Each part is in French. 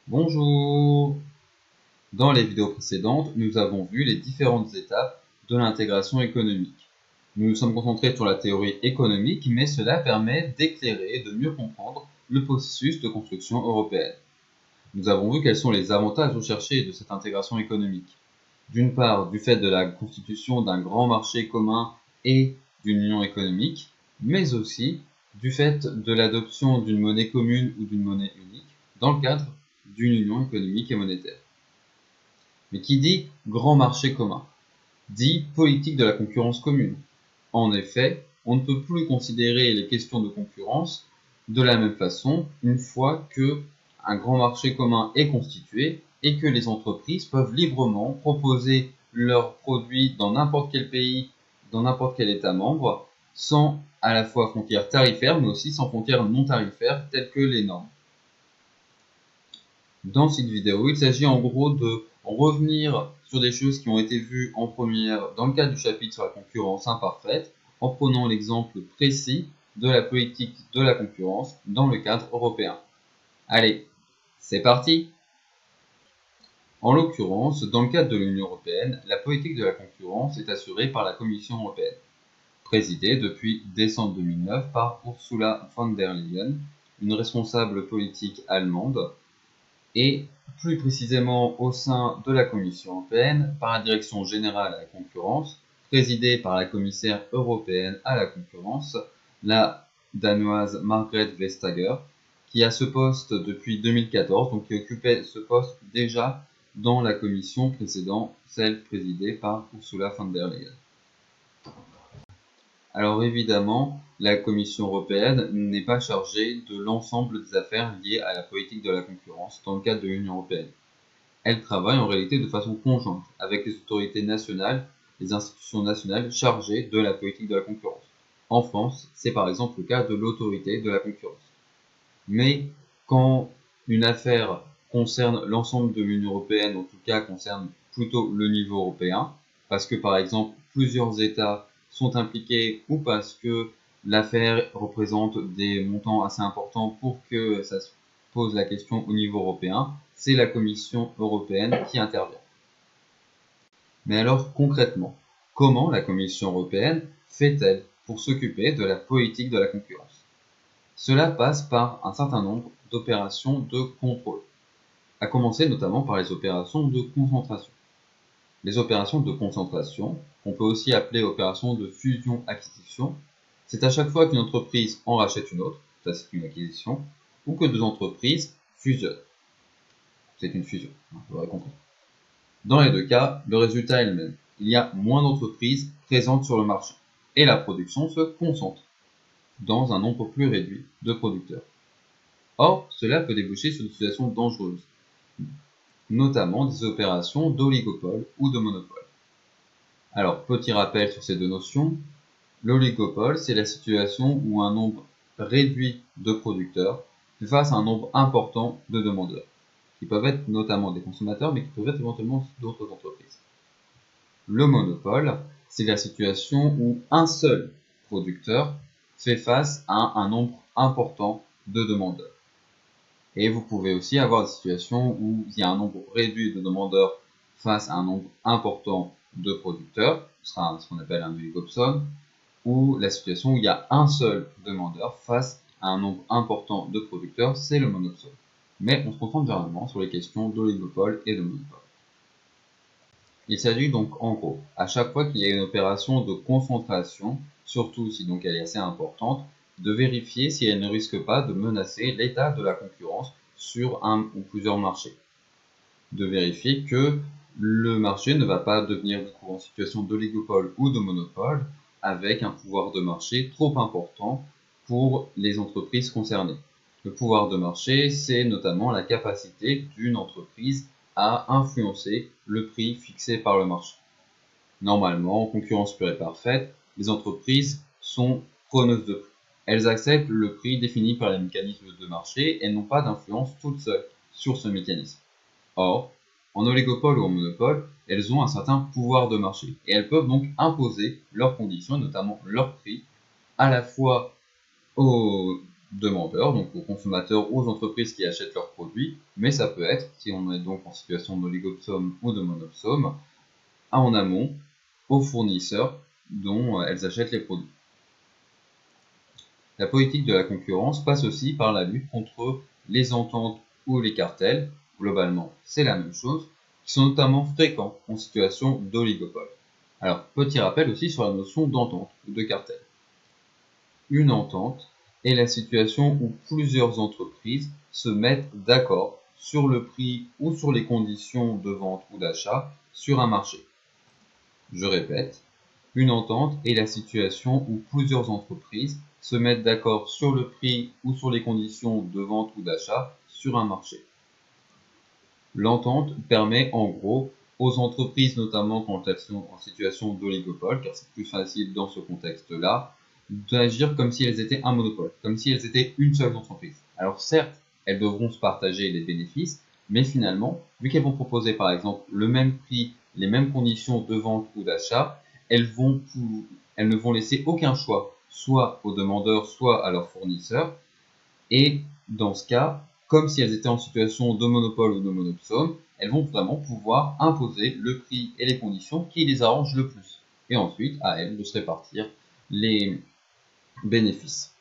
Bonjour! Dans les vidéos précédentes, nous avons vu les différentes étapes de l'intégration économique. Nous nous sommes concentrés sur la théorie économique, mais cela permet d'éclairer et de mieux comprendre le processus de construction européenne. Nous avons vu quels sont les avantages recherchés de cette intégration économique. D'une part, du fait de la constitution d'un grand marché commun et d'une union économique, mais aussi du fait de l'adoption d'une monnaie commune ou d'une monnaie unique dans le cadre d'une union économique et monétaire. Mais qui dit grand marché commun dit politique de la concurrence commune. En effet, on ne peut plus considérer les questions de concurrence de la même façon une fois que un grand marché commun est constitué et que les entreprises peuvent librement proposer leurs produits dans n'importe quel pays, dans n'importe quel État membre, sans à la fois frontières tarifaires, mais aussi sans frontières non tarifaires telles que les normes. Dans cette vidéo, il s'agit en gros de revenir sur des choses qui ont été vues en première dans le cadre du chapitre sur la concurrence imparfaite, en prenant l'exemple précis de la politique de la concurrence dans le cadre européen. Allez, c'est parti! En l'occurrence, dans le cadre de l'Union européenne, la politique de la concurrence est assurée par la Commission européenne, présidée depuis décembre 2009 par Ursula von der Leyen, une responsable politique allemande, et plus précisément au sein de la Commission européenne par la Direction générale à la concurrence, présidée par la commissaire européenne à la concurrence, la danoise Margrethe Vestager, qui a ce poste depuis 2014, donc qui occupait ce poste déjà dans la commission précédente, celle présidée par Ursula von der Leyen. Alors évidemment, la Commission européenne n'est pas chargée de l'ensemble des affaires liées à la politique de la concurrence dans le cadre de l'Union européenne. Elle travaille en réalité de façon conjointe avec les autorités nationales, les institutions nationales chargées de la politique de la concurrence. En France, c'est par exemple le cas de l'autorité de la concurrence. Mais quand une affaire concerne l'ensemble de l'Union européenne, en tout cas concerne plutôt le niveau européen, parce que par exemple plusieurs États sont impliqués ou parce que l'affaire représente des montants assez importants pour que ça se pose la question au niveau européen, c'est la Commission européenne qui intervient. Mais alors concrètement, comment la Commission européenne fait-elle pour s'occuper de la politique de la concurrence? Cela passe par un certain nombre d'opérations de contrôle, à commencer notamment par les opérations de concentration. Les opérations de concentration, qu'on peut aussi appeler opérations de fusion-acquisition, c'est à chaque fois qu'une entreprise en rachète une autre, ça c'est une acquisition, ou que deux entreprises fusionnent. C'est une fusion, vous l'aurez compris. Dans les deux cas, le résultat est le même. Il y a moins d'entreprises présentes sur le marché, et la production se concentre dans un nombre plus réduit de producteurs. Or, cela peut déboucher sur une situation dangereuse, notamment des opérations d'oligopole ou de monopole. Alors, petit rappel sur ces deux notions. L'oligopole, c'est la situation où un nombre réduit de producteurs fait face à un nombre important de demandeurs, qui peuvent être notamment des consommateurs, mais qui peuvent être éventuellement d'autres entreprises. Le monopole, c'est la situation où un seul producteur fait face à un nombre important de demandeurs. Et vous pouvez aussi avoir des situations où il y a un nombre réduit de demandeurs face à un nombre important de producteurs, ce sera ce qu'on appelle un oligopsone, ou la situation où il y a un seul demandeur face à un nombre important de producteurs, c'est le monopsone. Mais on se concentre généralement sur les questions d'oligopole et de monopole. Il s'agit donc en gros, à chaque fois qu'il y a une opération de concentration, surtout si donc elle est assez importante, de vérifier si elle ne risque pas de menacer l'état de la concurrence sur un ou plusieurs marchés. De vérifier que le marché ne va pas devenir du coup en situation d'oligopole ou de monopole avec un pouvoir de marché trop important pour les entreprises concernées. Le pouvoir de marché, c'est notamment la capacité d'une entreprise à influencer le prix fixé par le marché. Normalement, en concurrence pure et parfaite, les entreprises sont preneuses de prix. Elles acceptent le prix défini par les mécanismes de marché et n'ont pas d'influence toutes seules sur ce mécanisme. Or, en oligopole ou en monopole, elles ont un certain pouvoir de marché et elles peuvent donc imposer leurs conditions, notamment leurs prix, à la fois aux demandeurs, donc aux consommateurs ou aux entreprises qui achètent leurs produits, mais ça peut être, si on est donc en situation d'oligopsone ou de monopsone, en amont, aux fournisseurs dont elles achètent les produits. La politique de la concurrence passe aussi par la lutte contre les ententes ou les cartels, globalement c'est la même chose, qui sont notamment fréquents en situation d'oligopole. Alors, petit rappel aussi sur la notion d'entente ou de cartel. Une entente est la situation où plusieurs entreprises se mettent d'accord sur le prix ou sur les conditions de vente ou d'achat sur un marché. Je répète, une entente est la situation où plusieurs entreprises se mettent d'accord sur le prix ou sur les conditions de vente ou d'achat sur un marché. L'entente permet en gros aux entreprises, notamment quand elles sont en situation d'oligopole, car c'est plus facile dans ce contexte-là, d'agir comme si elles étaient un monopole, comme si elles étaient une seule entreprise. Alors certes, elles devront se partager les bénéfices, mais finalement, vu qu'elles vont proposer par exemple le même prix, les mêmes conditions de vente ou d'achat, elles ne vont laisser aucun choix, soit aux demandeurs, soit à leurs fournisseurs, et dans ce cas, comme si elles étaient en situation de monopole ou de monopsone, elles vont vraiment pouvoir imposer le prix et les conditions qui les arrangent le plus. Et ensuite, à elles de se répartir les bénéfices.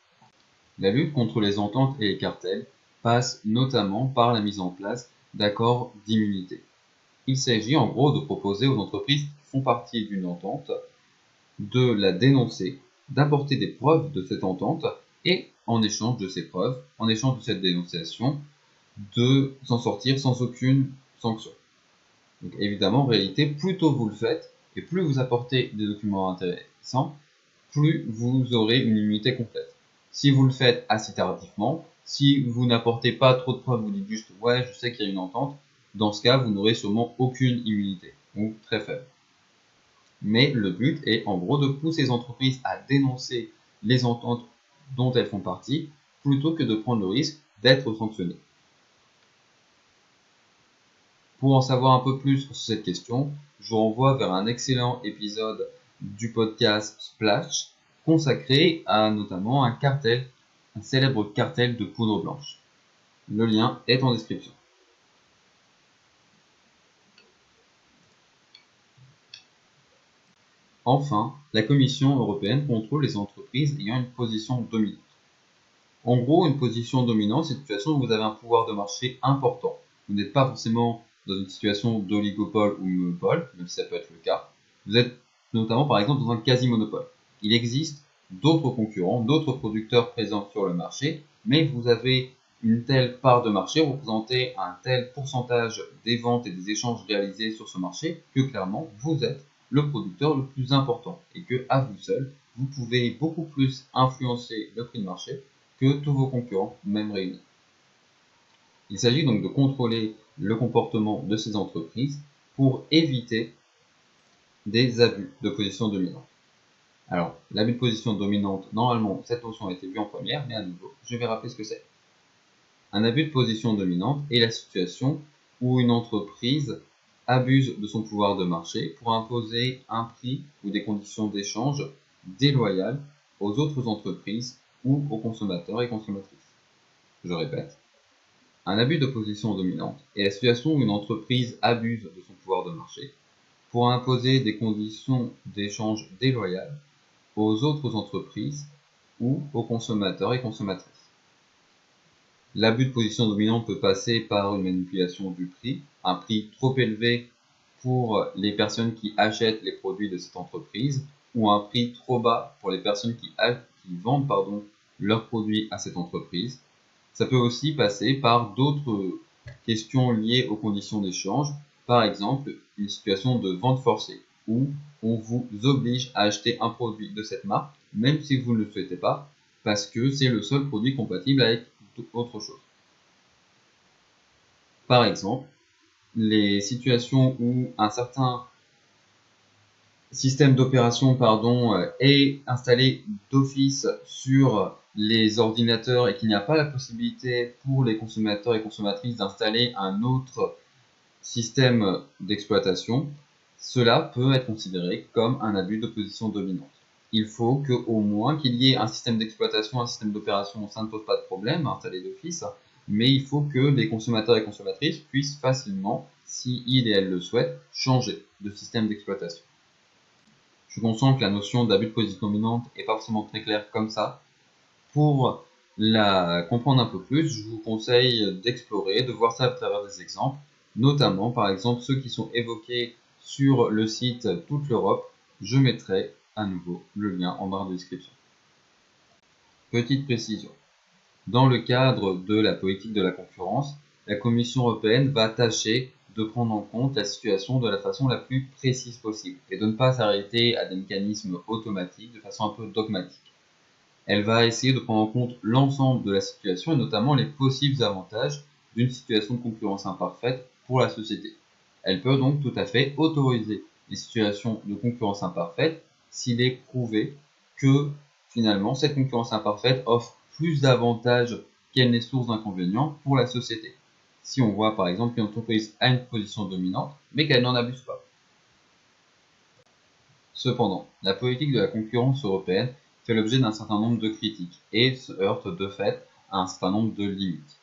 La lutte contre les ententes et les cartels passe notamment par la mise en place d'accords d'immunité. Il s'agit en gros de proposer aux entreprises qui font partie d'une entente de la dénoncer, d'apporter des preuves de cette entente et en échange de ces preuves, en échange de cette dénonciation, de s'en sortir sans aucune sanction. Donc évidemment, en réalité, plus tôt vous le faites et plus vous apportez des documents intéressants, plus vous aurez une immunité complète. Si vous le faites assez tardivement, si vous n'apportez pas trop de preuves, vous dites juste « ouais, je sais qu'il y a une entente », dans ce cas, vous n'aurez sûrement aucune immunité, ou très faible. Mais le but est en gros de pousser les entreprises à dénoncer les ententes dont elles font partie, plutôt que de prendre le risque d'être sanctionnées. Pour en savoir un peu plus sur cette question, je vous renvoie vers un excellent épisode du podcast Splash, consacré à notamment un célèbre cartel de poudre blanche. Le lien est en description. Enfin, la Commission européenne contrôle les entreprises ayant une position dominante. En gros, une position dominante, c'est une situation où vous avez un pouvoir de marché important. Vous n'êtes pas forcément dans une situation d'oligopole ou monopole, même si ça peut être le cas. Vous êtes notamment, par exemple, dans un quasi-monopole. Il existe d'autres concurrents, d'autres producteurs présents sur le marché, mais vous avez une telle part de marché, vous représentez un tel pourcentage des ventes et des échanges réalisés sur ce marché que clairement, vous êtes le producteur le plus important et que, à vous seul, vous pouvez beaucoup plus influencer le prix de marché que tous vos concurrents, même réunis. Il s'agit donc de contrôler le comportement de ces entreprises pour éviter des abus de position dominante. Alors, l'abus de position dominante, normalement, cette notion a été vue en première, mais à nouveau, je vais rappeler ce que c'est. Un abus de position dominante est la situation où une entreprise abuse de son pouvoir de marché pour imposer un prix ou des conditions d'échange déloyales aux autres entreprises ou aux consommateurs et consommatrices. Je répète, un abus de position dominante est la situation où une entreprise abuse de son pouvoir de marché pour imposer des conditions d'échange déloyales aux autres entreprises ou aux consommateurs et consommatrices. L'abus de position dominante peut passer par une manipulation du prix, un prix trop élevé pour les personnes qui achètent les produits de cette entreprise, ou un prix trop bas pour les personnes qui vendent leurs produits à cette entreprise. Ça peut aussi passer par d'autres questions liées aux conditions d'échange, par exemple une situation de vente forcée, où on vous oblige à acheter un produit de cette marque, même si vous ne le souhaitez pas, parce que c'est le seul produit compatible avec autre chose. Par exemple, les situations où un certain système d'opération est installé d'office sur les ordinateurs et qu'il n'y a pas la possibilité pour les consommateurs et consommatrices d'installer un autre système d'exploitation, cela peut être considéré comme un abus de position dominante. il faut qu'au moins qu'il y ait un système d'exploitation, un système d'opération, ça ne pose pas de problème, installé d'office, mais il faut que les consommateurs et consommatrices puissent facilement, si ils et elles le souhaitent, changer de système d'exploitation. Je suis conscient que la notion d'abus de position dominante n'est pas forcément très claire comme ça. Pour la comprendre un peu plus, je vous conseille d'explorer, de voir ça à travers des exemples, notamment par exemple ceux qui sont évoqués sur le site Toute l'Europe. Je mettrai à nouveau le lien en barre de description. Petite précision. Dans le cadre de la politique de la concurrence, la Commission européenne va tâcher de prendre en compte la situation de la façon la plus précise possible et de ne pas s'arrêter à des mécanismes automatiques de façon un peu dogmatique. Elle va essayer de prendre en compte l'ensemble de la situation et notamment les possibles avantages d'une situation de concurrence imparfaite pour la société. Elle peut donc tout à fait autoriser les situations de concurrence imparfaite s'il est prouvé que finalement cette concurrence imparfaite offre plus d'avantages qu'elle n'est source d'inconvénients pour la société. Si on voit par exemple qu'une entreprise a une position dominante mais qu'elle n'en abuse pas. Cependant, la politique de la concurrence européenne fait l'objet d'un certain nombre de critiques et se heurte de fait à un certain nombre de limites.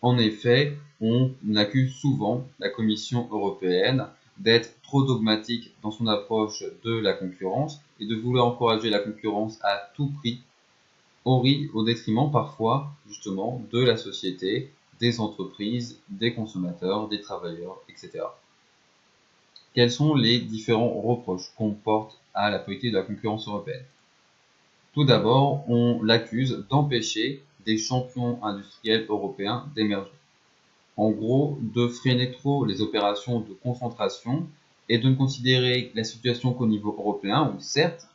En effet, on accuse souvent la Commission européenne d'être trop dogmatique dans son approche de la concurrence et de vouloir encourager la concurrence à tout prix, au détriment parfois justement de la société, des entreprises, des consommateurs, des travailleurs, etc. Quels sont les différents reproches qu'on porte à la politique de la concurrence européenne? Tout d'abord, on l'accuse d'empêcher des champions industriels européens d'émerger. En gros, de freiner trop les opérations de concentration et de ne considérer la situation qu'au niveau européen, où certes,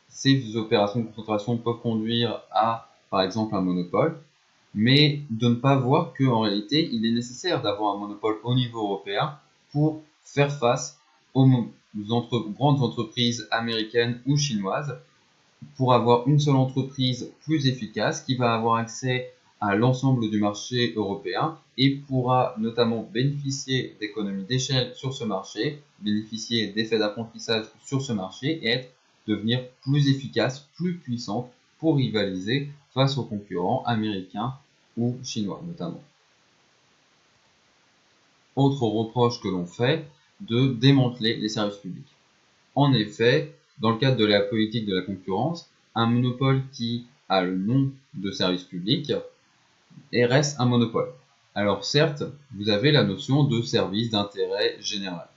ces opérations de concentration peuvent conduire à, par exemple, un monopole, mais de ne pas voir qu'en réalité, il est nécessaire d'avoir un monopole au niveau européen pour faire face aux grandes entreprises américaines ou chinoises, pour avoir une seule entreprise plus efficace qui va avoir accès à l'ensemble du marché européen et pourra notamment bénéficier d'économies d'échelle sur ce marché, bénéficier d'effets d'apprentissage sur ce marché et devenir plus efficace, plus puissante pour rivaliser face aux concurrents américains ou chinois notamment. Autre reproche que l'on fait, de démanteler les services publics. En effet, dans le cadre de la politique de la concurrence, un monopole qui a le nom de service public reste un monopole. Alors certes, vous avez la notion de service d'intérêt général,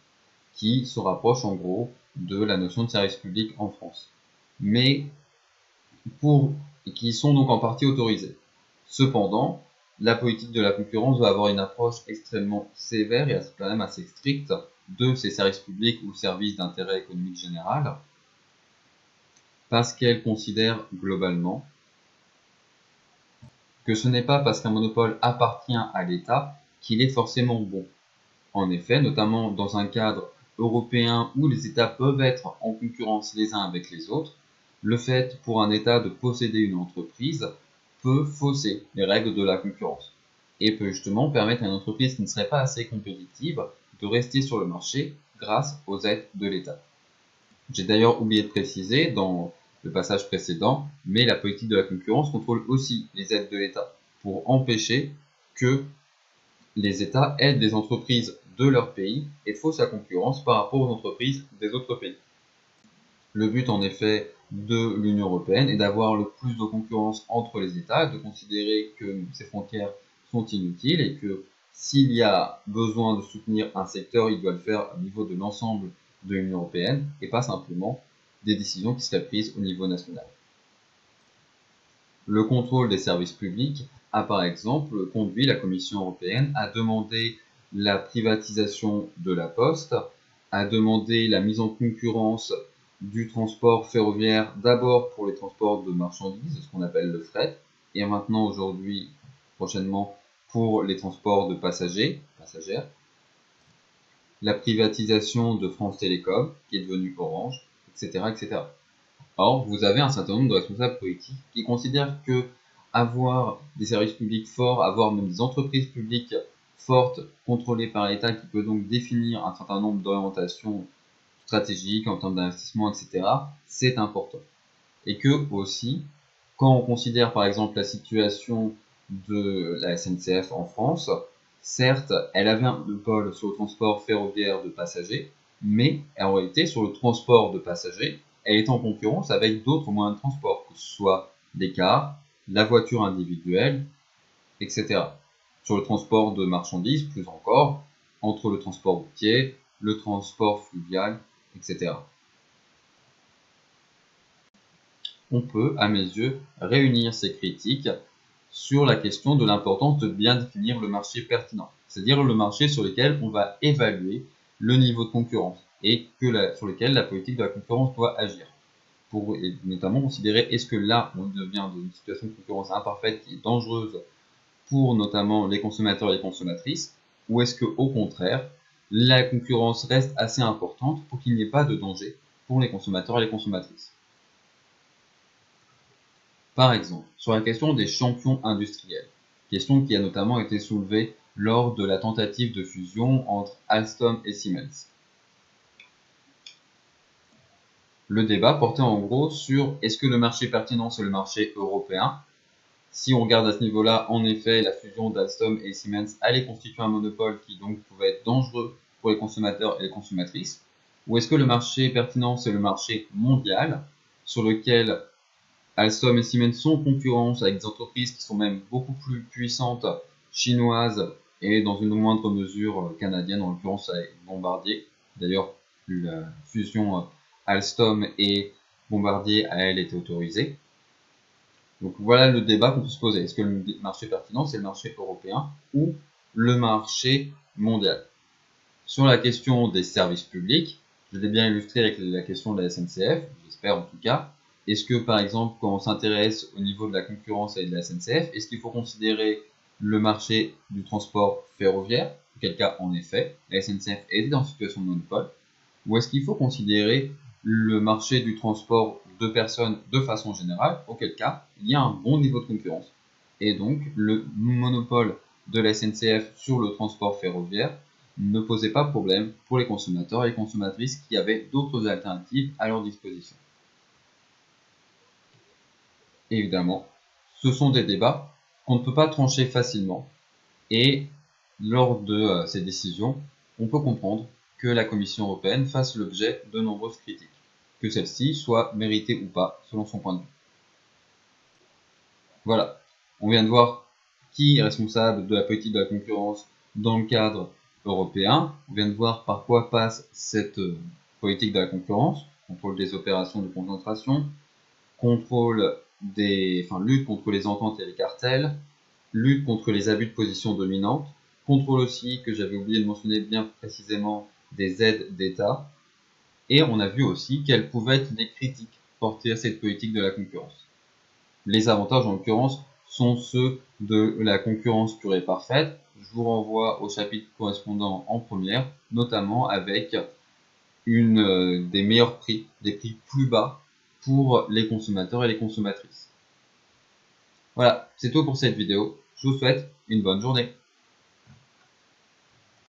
qui se rapproche en gros de la notion de service public en France, mais qui sont donc en partie autorisés. Cependant, la politique de la concurrence va avoir une approche extrêmement sévère et quand même assez stricte de ces services publics ou services d'intérêt économique général, parce qu'elle considère globalement que ce n'est pas parce qu'un monopole appartient à l'État qu'il est forcément bon. En effet, notamment dans un cadre européen où les États peuvent être en concurrence les uns avec les autres, le fait pour un État de posséder une entreprise peut fausser les règles de la concurrence et peut justement permettre à une entreprise qui ne serait pas assez compétitive de rester sur le marché grâce aux aides de l'État. J'ai d'ailleurs oublié de préciser dans le passage précédent, mais la politique de la concurrence contrôle aussi les aides de l'État pour empêcher que les États aident les entreprises de leur pays et faussent la concurrence par rapport aux entreprises des autres pays. Le but en effet de l'Union européenne est d'avoir le plus de concurrence entre les États, de considérer que ces frontières sont inutiles et que s'il y a besoin de soutenir un secteur, il doit le faire au niveau de l'ensemble de l'Union européenne et pas simplement des décisions qui seraient prises au niveau national. Le contrôle des services publics a par exemple conduit la Commission européenne à demander la privatisation de la Poste, à demander la mise en concurrence du transport ferroviaire d'abord pour les transports de marchandises, ce qu'on appelle le fret, et maintenant aujourd'hui, prochainement, pour les transports de passagères, la privatisation de France Télécom, qui est devenue Orange, etc., etc. Or, vous avez un certain nombre de responsables politiques qui considèrent que avoir des services publics forts, avoir même des entreprises publiques fortes, contrôlées par l'État, qui peut donc définir un certain nombre d'orientations stratégique, en termes d'investissement, etc., c'est important. Et que aussi, quand on considère par exemple la situation de la SNCF en France, certes, elle avait un monopole sur le transport ferroviaire de passagers, mais en réalité, sur le transport de passagers, elle est en concurrence avec d'autres moyens de transport, que ce soit des cars, la voiture individuelle, etc. Sur le transport de marchandises, plus encore, entre le transport routier, le transport fluvial, etc. On peut, à mes yeux, réunir ces critiques sur la question de l'importance de bien définir le marché pertinent, c'est-à-dire le marché sur lequel on va évaluer le niveau de concurrence et sur lequel la politique de la concurrence doit agir, pour notamment considérer est-ce que là on devient dans une situation de concurrence imparfaite qui est dangereuse pour notamment les consommateurs et les consommatrices, ou est-ce que au contraire la concurrence reste assez importante pour qu'il n'y ait pas de danger pour les consommateurs et les consommatrices. Par exemple, sur la question des champions industriels, question qui a notamment été soulevée lors de la tentative de fusion entre Alstom et Siemens. Le débat portait en gros sur est-ce que le marché pertinent c'est le marché européen. Si on regarde à ce niveau-là, en effet, la fusion d'Alstom et Siemens allait constituer un monopole qui donc pouvait être dangereux pour les consommateurs et les consommatrices. Ou est-ce que le marché pertinent c'est le marché mondial sur lequel Alstom et Siemens sont en concurrence avec des entreprises qui sont même beaucoup plus puissantes, chinoises et dans une moindre mesure canadienne, en l'occurrence avec Bombardier. D'ailleurs, la fusion Alstom et Bombardier a elle été autorisée. Donc voilà le débat qu'on peut se poser. Est-ce que le marché pertinent c'est le marché européen ou le marché mondial? Sur la question des services publics, je l'ai bien illustré avec la question de la SNCF, j'espère en tout cas. Est-ce que, par exemple, quand on s'intéresse au niveau de la concurrence et de la SNCF, est-ce qu'il faut considérer le marché du transport ferroviaire, auquel cas, en effet, la SNCF est en situation de monopole, ou est-ce qu'il faut considérer le marché du transport de personnes de façon générale, auquel cas, il y a un bon niveau de concurrence. Et donc, le monopole de la SNCF sur le transport ferroviaire ne posait pas problème pour les consommateurs et les consommatrices qui avaient d'autres alternatives à leur disposition. Évidemment, ce sont des débats qu'on ne peut pas trancher facilement et lors de ces décisions, on peut comprendre que la Commission européenne fasse l'objet de nombreuses critiques, que celles-ci soient méritées ou pas selon son point de vue. Voilà, on vient de voir qui est responsable de la politique de la concurrence dans le cadre européen. On vient de voir par quoi passe cette politique de la concurrence, contrôle des opérations de concentration, lutte contre les ententes et les cartels, lutte contre les abus de position dominante, contrôle aussi, que j'avais oublié de mentionner bien précisément, des aides d'État, et on a vu aussi quelles pouvaient être les critiques portées à cette politique de la concurrence. Les avantages, en l'occurrence, sont ceux de la concurrence pure et parfaite. Je vous renvoie au chapitre correspondant en première, notamment avec des meilleurs prix, des prix plus bas pour les consommateurs et les consommatrices. Voilà, c'est tout pour cette vidéo. Je vous souhaite une bonne journée.